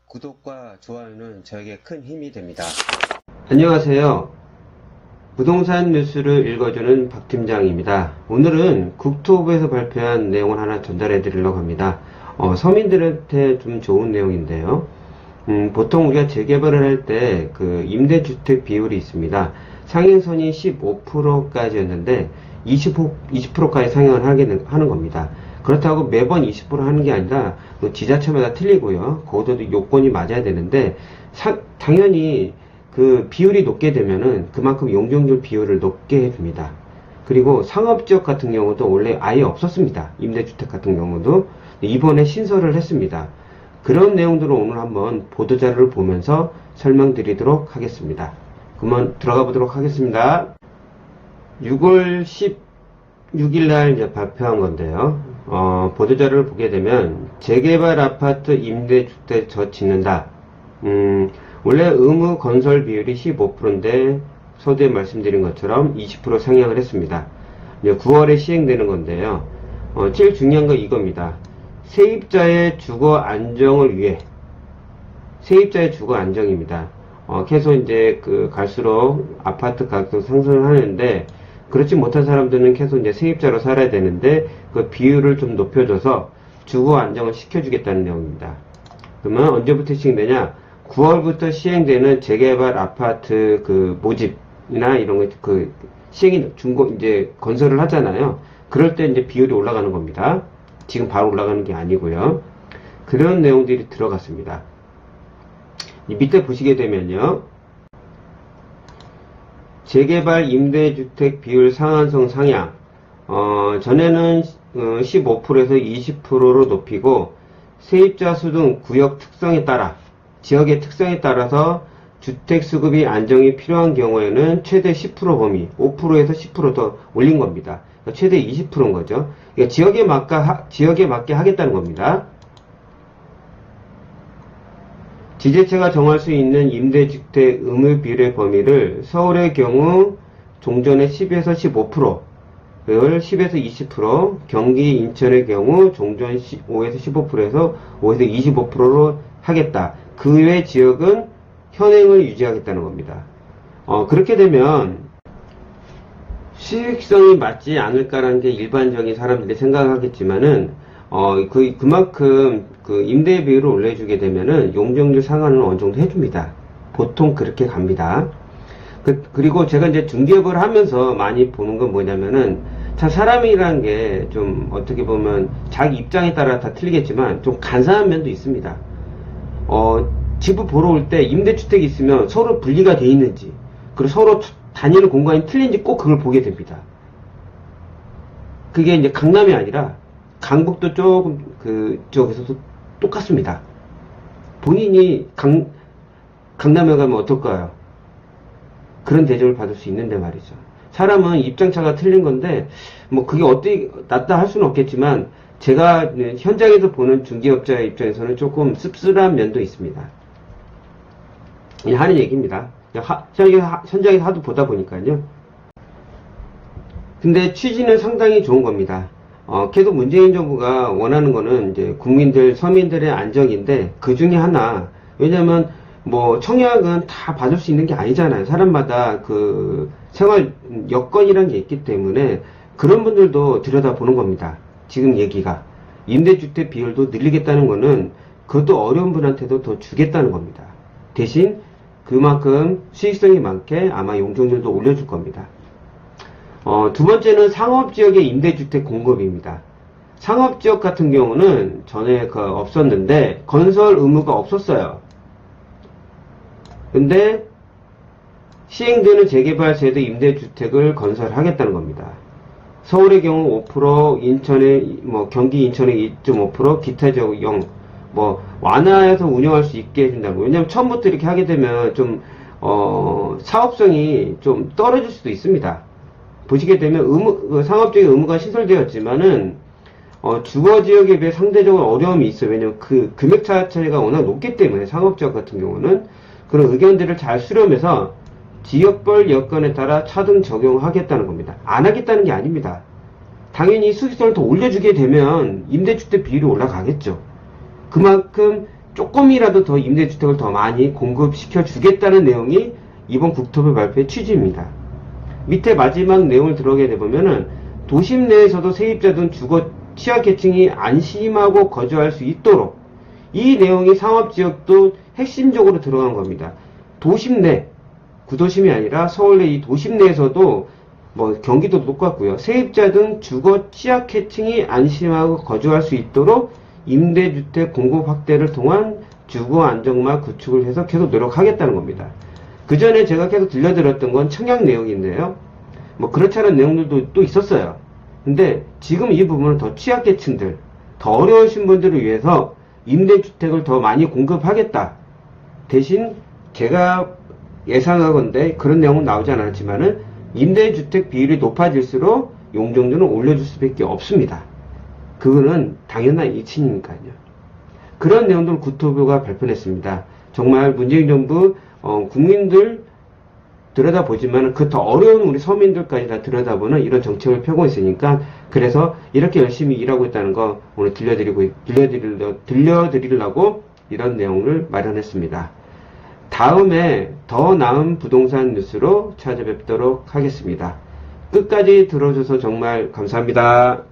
구독과 좋아요는 저에게 큰 힘이 됩니다. 안녕하세요. 부동산 뉴스를 읽어주는 박 팀장입니다. 오늘은 국토부에서 발표한 내용을 하나 전달해 드리려고 합니다. 서민들한테 좀 좋은 내용인데요. 보통 우리가 재개발을 할 때 그 임대주택 비율이 있습니다. 상향선이 15%까지였는데 20%까지 상향을 하는 겁니다. 그렇다고 매번 20% 하는 게 아니라 지자체마다 틀리고요. 거기서도 요건이 맞아야 되는데 당연히 그 비율이 높게 되면은 그만큼 용적률 비율을 높게 해줍니다. 그리고 상업지역 같은 경우도 원래 아예 없었습니다. 임대주택 같은 경우도 이번에 신설을 했습니다. 그런 내용들을 오늘 한번 보도자료를 보면서 설명드리도록 하겠습니다. 그러면 들어가 보도록 하겠습니다. 6월 16일날 이제 발표한 건데요. 보도자료를 보게 되면 재개발 아파트 임대주택 저 짓는다. 원래 의무 건설 비율이 15%인데 서두에 말씀드린 것처럼 20% 상향을 했습니다. 이제 9월에 시행되는 건데요. 제일 중요한 건 이겁니다. 세입자의 주거 안정을 위해, 세입자의 주거 안정입니다. 계속 이제 갈수록 아파트 가격 상승을 하는데, 그렇지 못한 사람들은 계속 이제 세입자로 살아야 되는데, 그 비율을 좀 높여줘서 주거 안정을 시켜주겠다는 내용입니다. 그러면 언제부터 시행되냐? 9월부터 시행되는 재개발 아파트 모집이나 이런 거 시행이 이제 건설을 하잖아요. 그럴 때 이제 비율이 올라가는 겁니다. 지금 바로 올라가는 게 아니고요. 그런 내용들이 들어갔습니다. 이 밑에 보시게 되면요. 재개발 임대주택 비율 상한선 상향. 전에는 15%에서 20%로 높이고, 세입자 수 등 구역 특성에 따라, 지역의 특성에 따라서 주택 수급이 안정이 필요한 경우에는 최대 10% 범위, 5%에서 10% 더 올린 겁니다. 그러니까 최대 20%인 거죠. 그러니까 지역에 맞게 하겠다는 겁니다. 지자체가 정할 수 있는 임대주택 의무 비율의 범위를 서울의 경우 종전의 10에서 15%를 10에서 20%, 경기 인천의 경우 종전 5에서 15%에서 5에서 25%로 하겠다. 그 외 지역은 현행을 유지하겠다는 겁니다. 그렇게 되면 수익성이 맞지 않을까라는 게 일반적인 사람들이 생각하겠지만은 그만큼 임대 비율을 올려주게 되면은 용적률 상한을 어느 정도 해줍니다. 보통 그렇게 갑니다. 그리고 제가 이제 중개업을 하면서 많이 보는 건 뭐냐면은 참 사람이라는 게 좀 어떻게 보면 자기 입장에 따라 다 틀리겠지만 좀 간사한 면도 있습니다. 집을 보러 올 때 임대주택이 있으면 서로 분리가 돼 있는지, 그리고 서로 다니는 공간이 틀린지 꼭 그걸 보게 됩니다. 그게 이제 강남이 아니라 강북도 조금 그쪽에서도 똑같습니다. 본인이 강남에 가면 어떨까요? 그런 대접을 받을 수 있는데 말이죠. 사람은 입장차가 틀린 건데 뭐 그게 어떻게 낫다 할 수는 없겠지만 제가 현장에서 보는 중개업자의 입장에서는 조금 씁쓸한 면도 있습니다. 하는 얘기입니다. 현장에서 하도 보다 보니까요. 근데 취지는 상당히 좋은 겁니다. 계속 문재인 정부가 원하는 거는 이제 서민들의 안정인데 그 중에 하나, 왜냐면 뭐 청약은 다 받을 수 있는 게 아니잖아요. 사람마다 생활 여건이라는 게 있기 때문에 그런 분들도 들여다보는 겁니다. 지금 얘기가. 임대주택 비율도 늘리겠다는 거는 그것도 어려운 분한테도 더 주겠다는 겁니다. 대신 그만큼 수익성이 많게 아마 용적률도 올려줄 겁니다. 두 번째는 상업지역의 임대주택 공급입니다. 상업지역 같은 경우는 전에 없었는데 건설 의무가 없었어요. 근데 시행되는 재개발세대 임대주택을 건설하겠다는 겁니다. 서울의 경우 5%, 경기 인천의 2.5%, 기타 지역 0, 완화해서 운영할 수 있게 해준다고. 왜냐면 처음부터 이렇게 하게 되면 좀, 사업성이 좀 떨어질 수도 있습니다. 보시게 되면 상업적인 의무가 시설되었지만은, 주거 지역에 비해 상대적으로 어려움이 있어요. 왜냐면 금액 차이가 워낙 높기 때문에 상업지역 같은 경우는 그런 의견들을 잘 수렴해서 지역별 여건에 따라 차등 적용하겠다는 겁니다. 안 하겠다는 게 아닙니다. 당연히 수익성을 더 올려주게 되면 임대주택 비율이 올라가겠죠. 그만큼 조금이라도 더 임대주택을 더 많이 공급시켜 주겠다는 내용이 이번 국토부 발표의 취지입니다. 밑에 마지막 내용을 들어가게 되보면은 도심 내에서도 세입자 등 주거 취약계층이 안심하고 거주할 수 있도록 이 내용이 상업지역도 핵심적으로 들어간 겁니다. 도심 내, 구도심이 아니라 서울 내 이 도심 내에서도 뭐 경기도도 똑같고요. 세입자 등 주거 취약계층이 안심하고 거주할 수 있도록 임대주택 공급 확대를 통한 주거 안정화 구축을 해서 계속 노력하겠다는 겁니다. 그 전에 제가 계속 들려드렸던 건 청약 내용인데요. 뭐 그렇지 않은 내용들도 또 있었어요. 근데 지금 이 부분은 더 취약계층들, 더 어려우신 분들을 위해서 임대주택을 더 많이 공급하겠다. 대신 제가 예상하건대 그런 내용은 나오지 않았지만은 임대주택 비율이 높아질수록 용적률은 올려줄 수밖에 없습니다. 그거는 당연한 이치니까요. 그런 내용들을 국토부가 발표했습니다. 정말 문재인 정부 국민들 들여다보지만 그 더 어려운 우리 서민들까지 다 들여다보는 이런 정책을 펴고 있으니까 그래서 이렇게 열심히 일하고 있다는 거 오늘 들려드리려고 이런 내용을 마련했습니다. 다음에 더 나은 부동산 뉴스로 찾아뵙도록 하겠습니다. 끝까지 들어줘서 정말 감사합니다.